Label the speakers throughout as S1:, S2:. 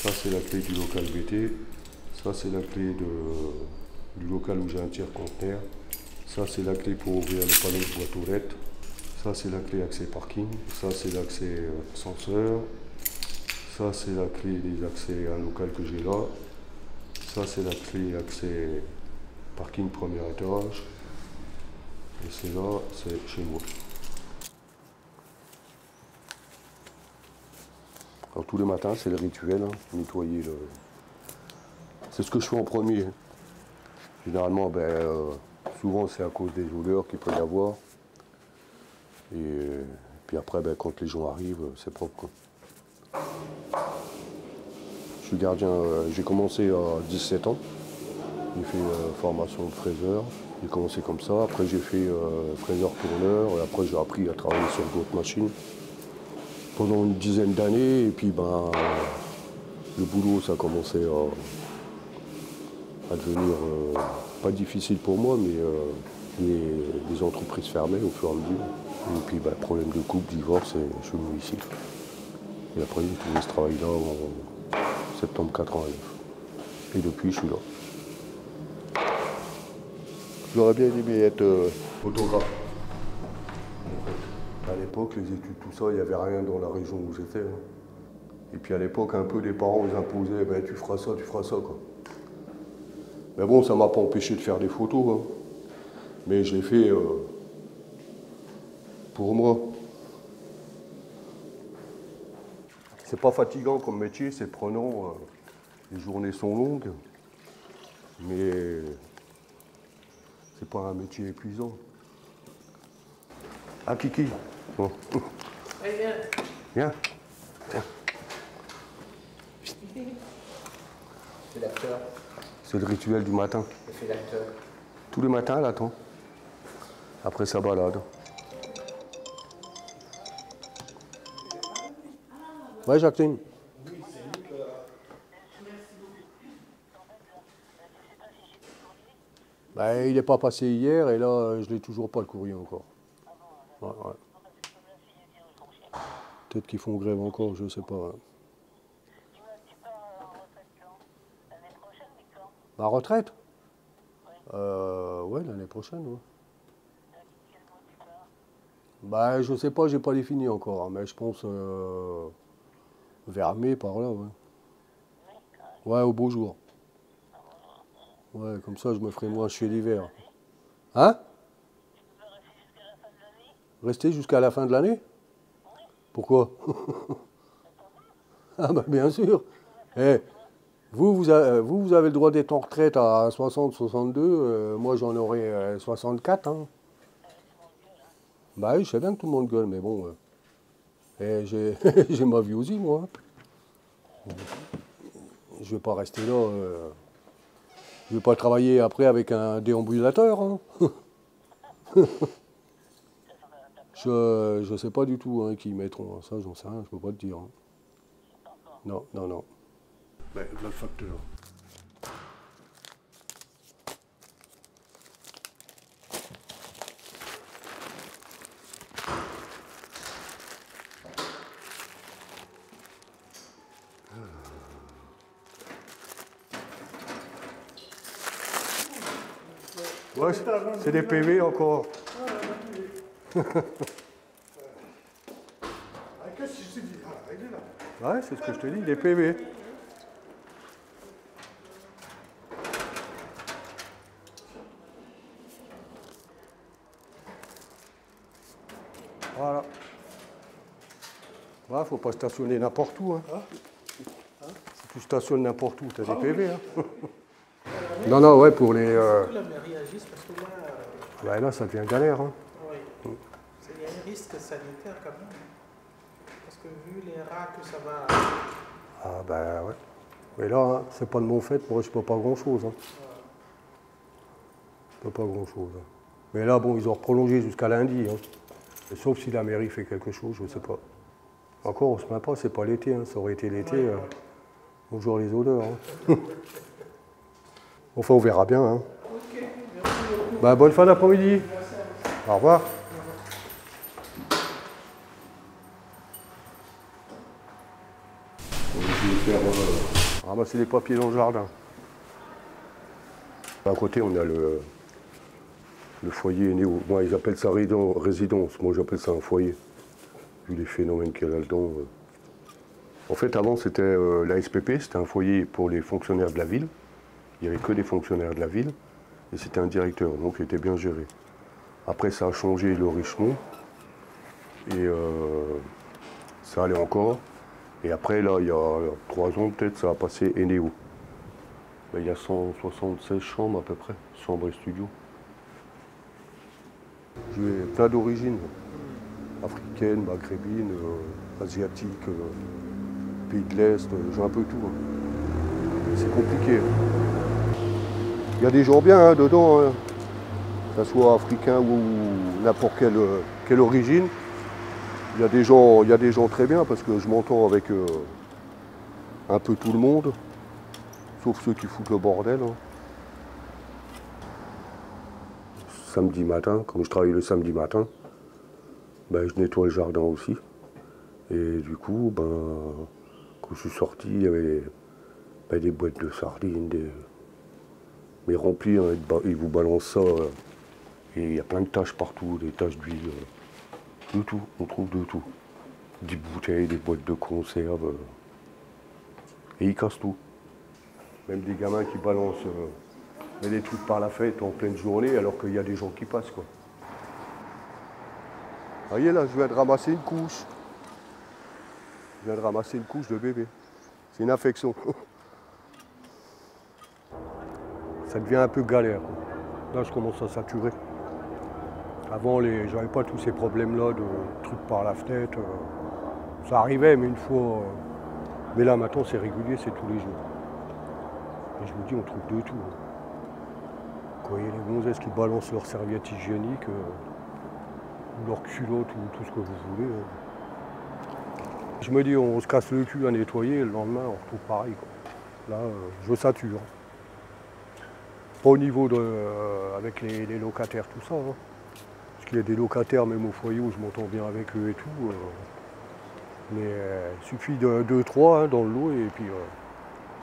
S1: Ça, c'est la clé du local BT. Ça, c'est la clé du local où j'ai un tiers conteneur. Ça, c'est la clé pour ouvrir le panneau de boîte aux lettres. Ça, c'est la clé accès parking. Ça, c'est l'accès ascenseur. Ça, c'est la clé des accès à un local que j'ai là. Ça, c'est la clé accès parking premier étage. Et c'est là, c'est chez moi. Alors, tous les matins, c'est le rituel, hein, nettoyer le... C'est ce que je fais en premier. Généralement, souvent, c'est à cause des odeurs qu'il peut y avoir. Et puis après, quand les gens arrivent, c'est propre, quoi. Je suis gardien, j'ai commencé à 17 ans. J'ai fait formation de fraiseur. J'ai commencé comme ça. Après, j'ai fait fraiseur-tourneur. Et après, j'ai appris à travailler sur d'autres machines pendant une dizaine d'années. Et puis, le boulot, ça a commencé à devenir pas difficile pour moi, mais les entreprises fermaient au fur et à mesure. Et puis, problème de couple, divorce, et je suis venu ici. Et après, j'ai trouvé ce travail-là en septembre 89. Et depuis, je suis là. J'aurais bien aimé être photographe. À l'époque, les études, tout ça, il n'y avait rien dans la région où j'étais. Hein. Et puis à l'époque, un peu, les parents ils imposaient, tu feras ça, quoi. Mais bon, ça ne m'a pas empêché de faire des photos. Hein. Mais je l'ai fait pour moi. C'est pas fatigant comme métier, c'est prenant. Les journées sont longues. Mais c'est pas un métier épuisant. Ah, Kiki. Bon.
S2: Allez, viens.
S1: Viens. Viens.
S2: C'est l'acteur.
S1: C'est le rituel du matin.
S2: C'est l'acteur.
S1: Tous les matins, elle attend. Après sa balade. Ouais, Jacqueline. Il n'est pas passé hier et là, je l'ai toujours pas le courrier encore. Ouais. Peut-être qu'ils font grève encore, je sais pas. Ma retraite? Ouais, l'année prochaine, ouais. Je sais pas, j'ai pas défini encore, hein, mais je pense vers mai, par là, ouais. Ouais, au beau jour. Ouais, comme ça, je me ferai moins chier l'hiver. Hein? Rester jusqu'à la fin de l'année? Pourquoi? Ah bien sûr. Eh, vous avez le droit d'être en retraite à 60, 62. Moi, j'en aurai 64. Hein. Oui, je sais bien que tout le monde gueule, mais bon. J'ai j'ai ma vie aussi, moi. Je vais pas rester là. Je vais pas travailler après avec un déambulateur. Hein. Je sais pas du tout hein, qui ils mettront. Ça, j'en sais rien, je peux pas te dire. Hein. Non. Voilà le facteur. Ouais, c'est des PV encore.
S3: Qu'est-ce que je te dis? Il est là.
S1: Ouais, c'est ce que je te dis, des PV. Voilà. Ouais, faut pas stationner n'importe où. Hein. Si tu stationnes n'importe où, tu as des PV. Hein. Non, ouais, pour les...
S2: Que la mairie agisse parce que là...
S1: là, ça devient galère. Hein.
S2: Oui. Il y a un risque sanitaire quand même. Parce que vu les rats que ça va...
S1: Ah ouais. Mais là, hein, c'est pas de mon fait, moi je peux pas grand-chose. Hein. Je peux pas grand-chose. Hein. Mais là, bon, ils ont prolongé jusqu'à lundi. Hein. Et sauf si la mairie fait quelque chose, je sais pas. Encore, on se plaint pas, c'est pas l'été. Hein. Ça aurait été l'été, bonjour les odeurs. Hein. Enfin, on verra bien. Hein.
S2: Ok, merci beaucoup.
S1: Bonne fin d'après-midi. Au revoir. Je vais faire ramasser les papiers dans le jardin. À côté, on a le foyer néo. Moi, ils appellent ça résidence. Moi, j'appelle ça un foyer. Vu les phénomènes qu'il y a là-dedans. En fait, avant, c'était la SPP, c'était un foyer pour les fonctionnaires de la ville. Il n'y avait que des fonctionnaires de la ville. Et c'était un directeur, donc il était bien géré. Après, ça a changé le Richemont. Et ça allait encore. Et après, là, il y a 3 ans, peut-être, ça a passé Enéo. Ben, il y a 176 chambres à peu près, chambres et studios. J'ai plein d'origines, africaines, maghrébines, asiatiques, pays de l'Est, j'ai un peu tout. C'est compliqué. Il y a des gens bien hein, dedans, hein. Que ce soit africain ou n'importe quelle origine. Il y a des gens très bien parce que je m'entends avec un peu tout le monde, sauf ceux qui foutent le bordel. Hein. Samedi matin, comme je travaille le samedi matin, ben, je nettoie le jardin aussi. Et du coup, ben, quand je suis sorti, il y avait des boîtes de sardines, mais remplies, hein, ils vous balancent ça. Et il y a plein de taches partout, des taches d'huile. De tout, on trouve de tout. Des bouteilles, des boîtes de conserve. Et ils cassent tout. Même des gamins qui balancent des trucs par la fête en pleine journée alors qu'il y a des gens qui passent, quoi. Vous voyez là, je viens de ramasser une couche. Je viens de ramasser une couche de bébé. C'est une infection. Ça devient un peu galère, quoi. Là, je commence à saturer. Avant, j'avais pas tous ces problèmes-là de trucs par la fenêtre. Ça arrivait, mais une fois. Mais là, maintenant, c'est régulier, c'est tous les jours. Et je vous dis, on trouve de tout. Quand il y a les gonzesses qui balancent leurs serviettes hygiéniques, ou leurs culottes, ou tout ce que vous voulez. Je me dis, on se casse le cul à nettoyer, et le lendemain, on retrouve pareil, quoi. Là, je sature. Pas au niveau avec les locataires, tout ça. Hein. Parce qu'il y a des locataires, même au foyer, où je m'entends bien avec eux et tout. Mais il suffit de 2-3 hein, dans le lot, et puis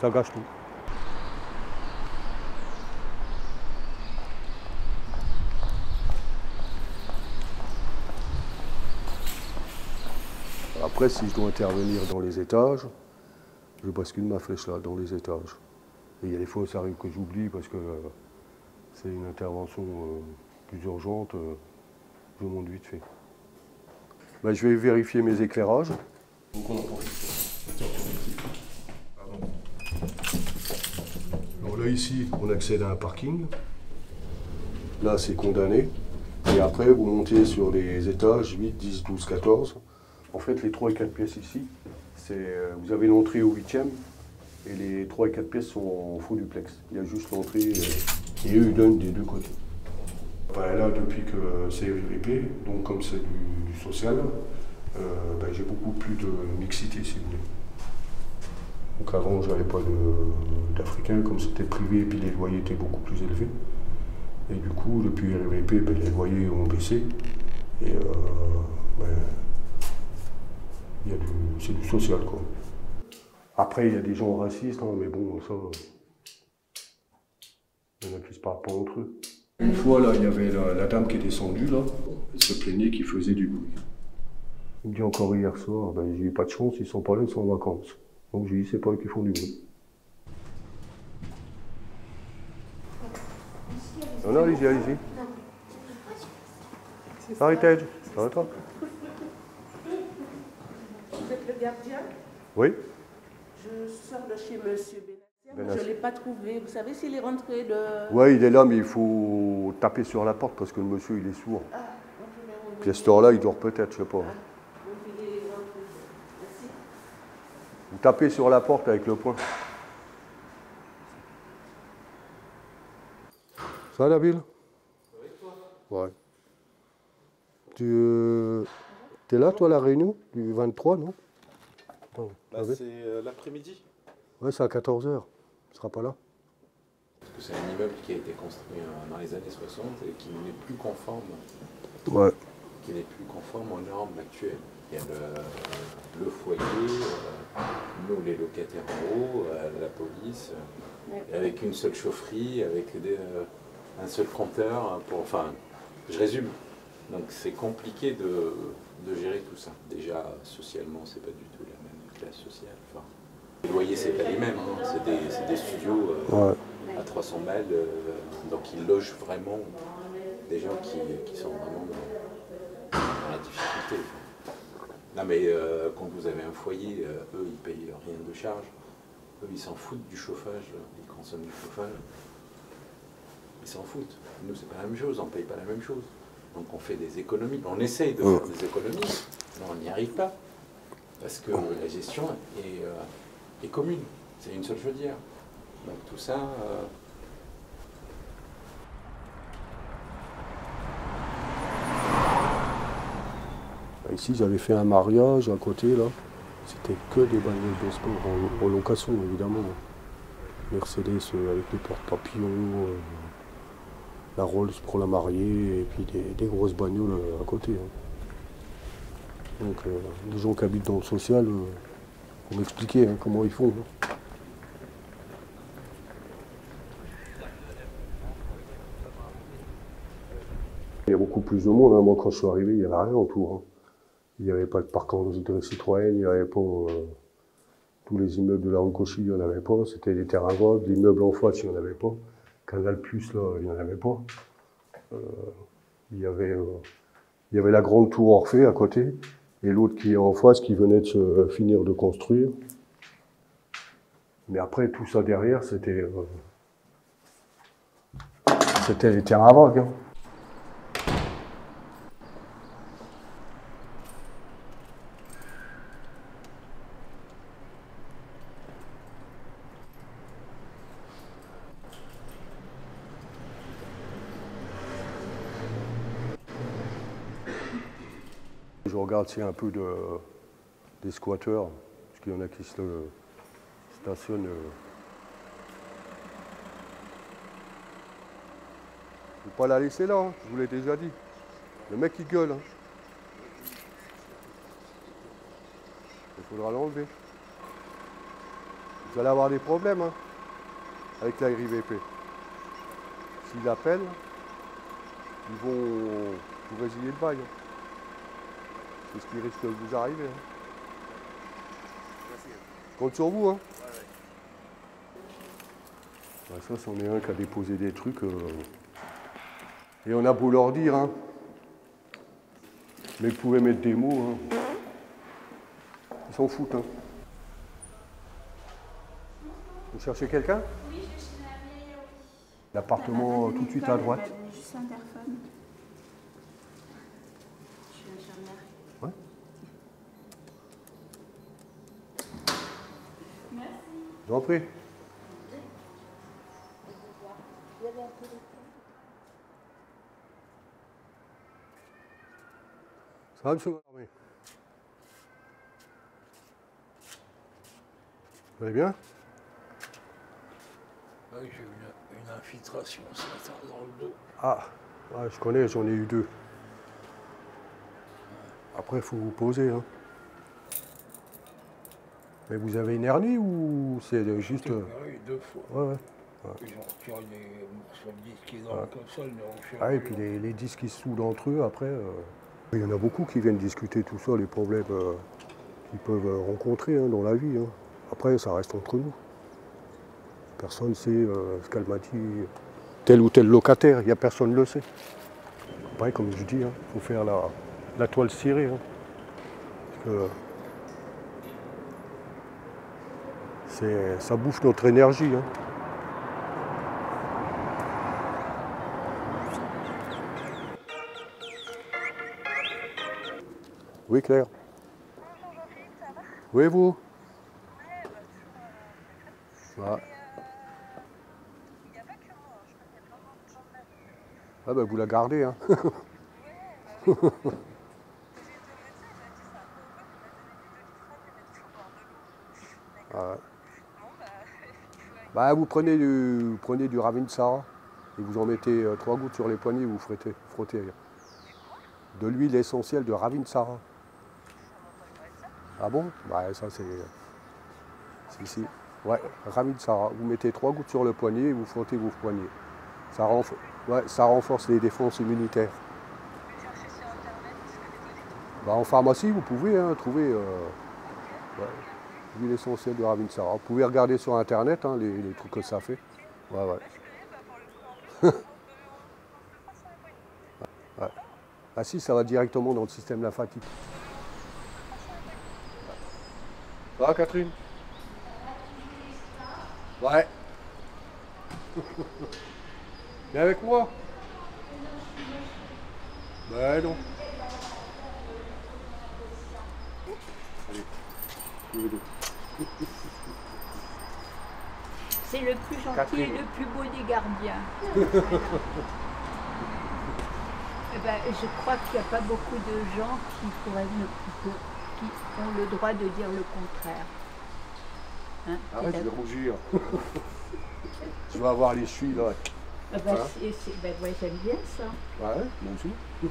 S1: ça gâche tout. Après, si je dois intervenir dans les étages, je bascule ma flèche là, dans les étages. Et il y a des fois, ça arrive que j'oublie parce que c'est une intervention plus urgente, je monte vite fait. Ben, je vais vérifier mes éclairages. Donc on en profite. Alors là, ici, on accède à un parking. Là, c'est condamné. Et après, vous montez sur les étages 8, 10, 12, 14. En fait, les 3 et 4 pièces ici, vous avez l'entrée au 8e et les 3 et 4 pièces sont en faux duplex. Il y a juste l'entrée et eux, ils donnent des deux côtés. Ben là, depuis que c'est RIP, donc comme c'est du social, ben, j'ai beaucoup plus de mixité, si vous voulez. Donc avant, j'avais pas d'Africains, comme c'était privé et puis les loyers étaient beaucoup plus élevés. Et du coup, depuis RIP, ben, les loyers ont baissé. Et ben, c'est du social, quoi. Après, il y a des gens racistes, hein, mais bon, ça, il y en a qui se parlent pas entre eux. Une fois, là, il y avait la dame qui est descendue, là, elle se plaignait qu'il faisait du bruit. Il me dit encore hier soir, ben, j'ai eu pas de chance, ils sont pas là, ils sont en vacances. Donc j'ai dit, c'est pas eux qui font du bruit. Non, allez-y, allez-y. Arrêtez, arrête-toi.
S4: Vous êtes le gardien?
S1: Oui.
S4: Je sors de chez monsieur Benassia. Je ne l'ai pas trouvé. Vous savez s'il est rentré de...
S1: Oui, il est là, mais il faut taper sur la porte parce que le monsieur, il est sourd. Ah, puis à cette heure-là, il dort peut-être, je sais pas.
S4: Ah, donc il est rentré. Merci.
S1: Vous tapez sur la porte avec le poing. Ça va, Nabil?
S2: Avec toi?
S1: Ouais. T'es là, toi, à la réunion du 23, non?
S2: Là, c'est l'après-midi.
S1: Ouais, c'est à 14h. Tu seras pas là?
S5: Parce que c'est un immeuble qui a été construit dans les années 60 et qui n'est plus conforme.
S1: Ouais.
S5: Qui n'est plus conforme aux normes actuelles. Il y a le foyer, nous les locataires en haut, la police, avec une seule chaufferie, avec un seul compteur, enfin, je résume. Donc c'est compliqué de gérer tout ça. Déjà, socialement, c'est pas du tout la même classe sociale. Enfin, les loyers, c'est pas les mêmes, hein. C'est des studios à 300 balles, donc ils logent vraiment des gens qui sont vraiment dans la difficulté. Non mais quand vous avez un foyer, eux ils payent rien de charge, eux ils s'en foutent du chauffage, ils consomment du chauffage, ils s'en foutent. Nous c'est pas la même chose, on ne paye pas la même chose. Donc on fait des économies, on essaye de faire des économies, mais on n'y arrive pas. Parce que la gestion est commune, c'est une seule chaudière. Donc tout ça...
S1: Ici, j'avais fait un mariage à côté, là. C'était que des bagnoles de sport, en location, évidemment. Mercedes avec les porte-papillons, la Rolls pour la mariée, et puis des grosses bagnoles à côté. Donc, les gens qui habitent dans le social, pour m'expliquer comment ils font. Il y a beaucoup plus de monde. Moi, quand je suis arrivé, il n'y avait rien autour. Il n'y avait pas de parc de Citroën, il n'y avait pas tous les immeubles de la Rancochi, il n'y en avait pas. C'était des terrains vagues, l'immeuble en face, il n'y en avait pas. Canal Plus, là, il n'y en avait pas. Il y avait la grande tour Orphée à côté, et l'autre qui est en face, qui venait de se finir de construire. Mais après, tout ça derrière, c'était les terrains vagues. Je regarde s'il y a un peu des squatteurs, parce qu'il y en a qui se stationnent. Je ne vais pas la laisser là, je vous l'ai déjà dit. Le mec il gueule. Il faudra l'enlever. Vous allez avoir des problèmes avec la RIVP. S'ils appellent, ils vont vous résilier le bail. C'est ce qui risque de vous arriver. Je compte sur vous. Ça, c'en est un qui a déposé des trucs. Et on a beau leur dire, mais vous pouvez mettre des mots. Ils s'en foutent. Vous cherchez quelqu'un?
S6: Oui, je suis la vieille.
S1: L'appartement tout de suite à droite.
S6: Juste l'interphone. Je suis infirmière.
S1: Ouais.
S6: Merci.
S1: Je vous en prie. Ça va, monsieur Valarmé? Vous allez bien?
S7: Oui, j'ai eu une infiltration ce matin dans le dos.
S1: Ah, ouais, je connais, j'en ai eu 2. Après, il faut vous poser. Mais vous avez une hernie ou c'est juste...
S7: Oui, 2 fois.
S1: Ouais.
S7: Ils ont retiré des morceaux de disques qui sont comme ça, ils l'ont retiré.
S1: Ah, et puis les disques qui se soudent entre eux après. Il y en a beaucoup qui viennent discuter tout ça, les problèmes qu'ils peuvent rencontrer dans la vie. Après, ça reste entre nous. Personne ne sait ce qu'elle m'a dit, tel ou tel locataire, il n'y a personne ne le sait. Après, comme je dis, faut faire la toile cirée. Parce que ça bouffe notre énergie. Oui, Claire.
S6: Bonjour Jean-Philippe, ça va?
S1: Oui, vous?
S6: Ouais, toujours.
S1: Ah.
S6: Il n'y a pas que moi, je connais plein d'autres gens de la ville.
S1: Ah ben vous la gardez.
S6: Ouais, bah oui. J'ai été au médecin, il m'a dit ça. On va mettre de l'eau qui frotte et mettre tout boire de l'eau. D'accord.
S1: Vous prenez du Ravinsara et vous en mettez 3 gouttes sur les poignets et vous frottez. De l'huile essentielle de Ravinsara. Ah bon? Bah ça c'est... Si. Ouais, Ravin Sara. Vous mettez 3 gouttes sur le poignet et vous frottez vos poignets. Ça renforce les défenses immunitaires. Bah, en pharmacie, vous pouvez trouver l'huile essentielle de Ravin Sara. Vous pouvez regarder sur internet les trucs que ça fait. Ouais. Ah si, ça va directement dans le système lymphatique. Ça va, Catherine? Ouais. Viens avec moi? Ben non. Allez, tous les deux.
S8: C'est le plus gentil
S1: Catherine.
S8: et le plus beau des gardiens. Eh ben, je crois qu'il n'y a pas beaucoup de gens qui ont le droit de dire le contraire. Hein?
S1: Arrête de rougir. Tu vas avoir les chevilles là.
S8: Ah ben, ouais, j'aime bien ça.
S1: Ouais, moi aussi.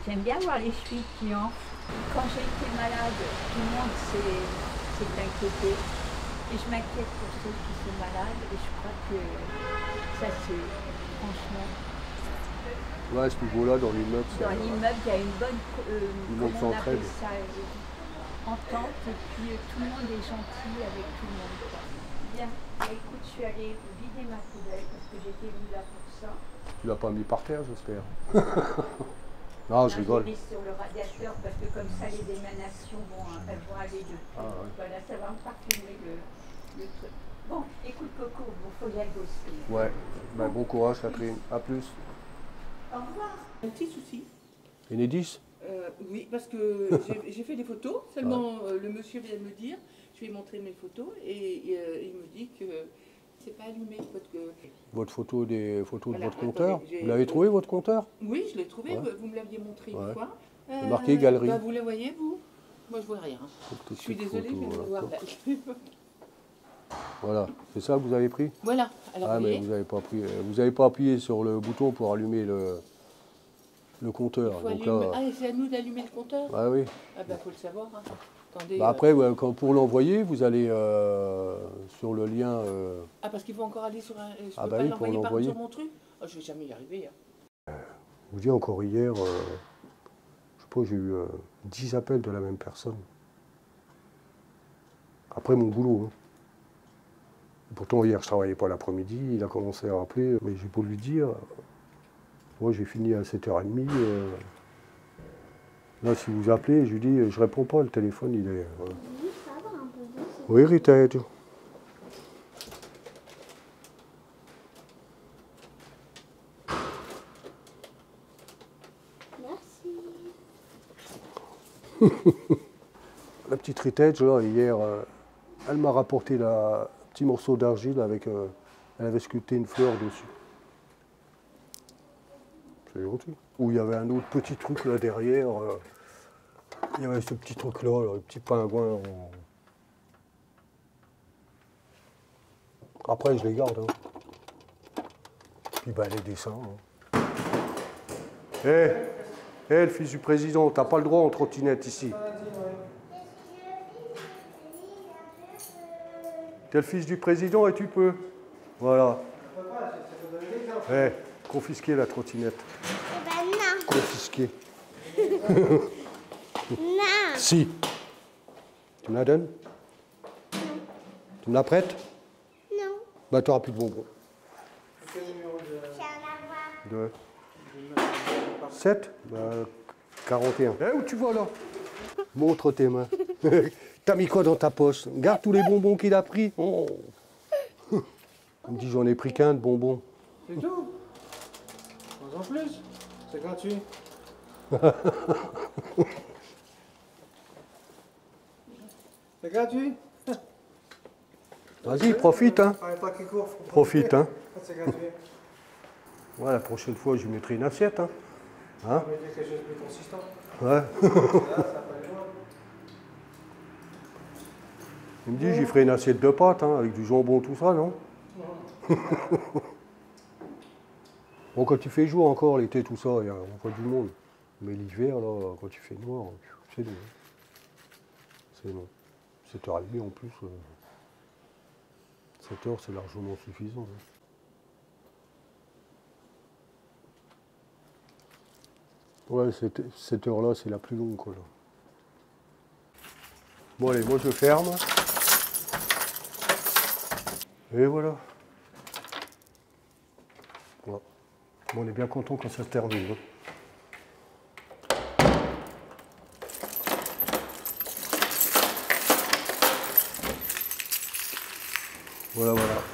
S8: J'aime bien voir les chevilles qui enflent. Quand j'ai été malade, tout le monde s'est inquiété. Et je m'inquiète pour ceux qui sont malades. Et je crois que ça, c'est franchement...
S1: Ouais, ce niveau-là, dans l'immeuble,
S8: Dans l'immeuble, il y a une bonne
S1: monde s'entraide.
S8: Entente. Et puis tout le monde est gentil avec tout le monde. Quoi. Bien. Écoute, je suis allée vider ma poubelle parce que j'étais venue là pour ça.
S1: Tu l'as pas mis par terre, j'espère. Non, je rigole.
S8: Je l'ai mis sur le radiateur parce que comme ça, les émanations elles vont aller dessus.
S1: Ah, ouais.
S8: Voilà, ça va me parfumer le truc. Bon, écoute Coco, il faut y aller aussi.
S1: Ouais, ben, bon courage Catherine, à plus.
S8: Au revoir.
S4: Un petit souci.
S1: Enedis?
S4: Oui, parce que j'ai fait des photos, seulement le monsieur vient de me dire, je lui ai montré mes photos et il me dit que c'est pas allumé.
S1: Votre photo, des photos
S4: Voilà,
S1: de votre compteur?
S4: attendez,
S1: Vous l'avez trouvé votre compteur?
S4: Oui, je l'ai trouvé,
S1: Ouais.
S4: vous me l'aviez montré une
S1: Ouais.
S4: fois.
S1: C'est marqué galerie.
S4: Vous le voyez, vous? Moi, je vois rien. Je suis désolée, je vais le voir.
S1: Voilà, c'est ça que vous avez pris?
S4: Voilà, alors
S1: Ah,
S4: vous
S1: mais
S4: voyez,
S1: vous avez pas appuyé sur le bouton pour allumer le compteur.
S4: faut
S1: Donc
S4: allumer-
S1: là,
S4: Ah, et c'est à nous d'allumer le compteur?
S1: ah oui.
S4: Ah bah faut le savoir. Hein. Attendez.
S1: Bah, après, ouais, pour l'envoyer, vous allez sur le lien.
S4: Ah parce qu'il faut encore aller sur un. Je
S1: Ah
S4: peux
S1: bah
S4: pas
S1: oui, pour
S4: l'envoyer
S1: l'envoyer.
S4: sur mon truc. Oh, je vais jamais y arriver. Hein.
S1: Je vous dis encore hier, je sais pas, j'ai eu 10 appels de la même personne. Après mon boulot. Hein. Pourtant, hier, je ne travaillais pas l'après-midi, il a commencé à rappeler, mais j'ai beau lui dire, moi j'ai fini à 7h30. Là, si vous appelez, je lui dis, je réponds pas, le téléphone, il est...
S9: Oui, ça va un peu vite.
S1: Oui, Rited.
S9: Merci.
S1: La petite Rited, là, hier, elle m'a rapporté un petit morceau d'argile avec... elle avait sculpté une fleur dessus. C'est gentil. Où il y avait un autre petit truc là derrière. Il y avait ce petit truc là, le petit pingouin. Après, je les garde. Hein. Puis bah, les dessins. Hé, le fils du président, t'as pas le droit en trottinette ici. T'es le fils du président et tu peux. Voilà. Hé, confisquer la trottinette.
S9: Eh ben non.
S1: Confisquer.
S9: Non.
S1: Si. Tu me la donnes?
S9: Non.
S1: Tu me la prêtes?
S9: Non.
S1: Bah, t'auras plus de bonbons.
S2: Quel numéro de...
S1: 2. 7? Bah, 41. Eh, où tu vas là? Montre tes mains. T'as mis quoi dans ta poche? Garde tous les bonbons qu'il a pris. Oh. Il me dit, j'en ai pris qu'un de bonbons.
S2: C'est tout. Pas en plus. C'est gratuit. C'est gratuit.
S1: Vas-y, profite, hein.
S2: Fallait pas qu'il court, faut
S1: Profite, hein.
S2: C'est gratuit.
S1: Ouais, la prochaine fois, je lui mettrai une assiette, hein. Hein?
S2: On va dire quelque chose de plus consistant.
S1: Ouais.
S2: Là, ça va pas aller loin.
S1: Il me dit, j'y ferai une assiette de pâtes, hein, avec du jambon, tout ça, non? Bon, quand il fait jour encore, l'été, tout ça, il y a encore du monde. Mais l'hiver, là, quand il fait noir, c'est long. C'est long. 7h30 en plus. 7 heures, c'est largement suffisant. Hein. Ouais, cette heure-là, c'est la plus longue, quoi. Là. Bon, allez, moi je ferme. Et voilà. Bon, on est bien content quand ça se termine. Hein. Voilà, voilà.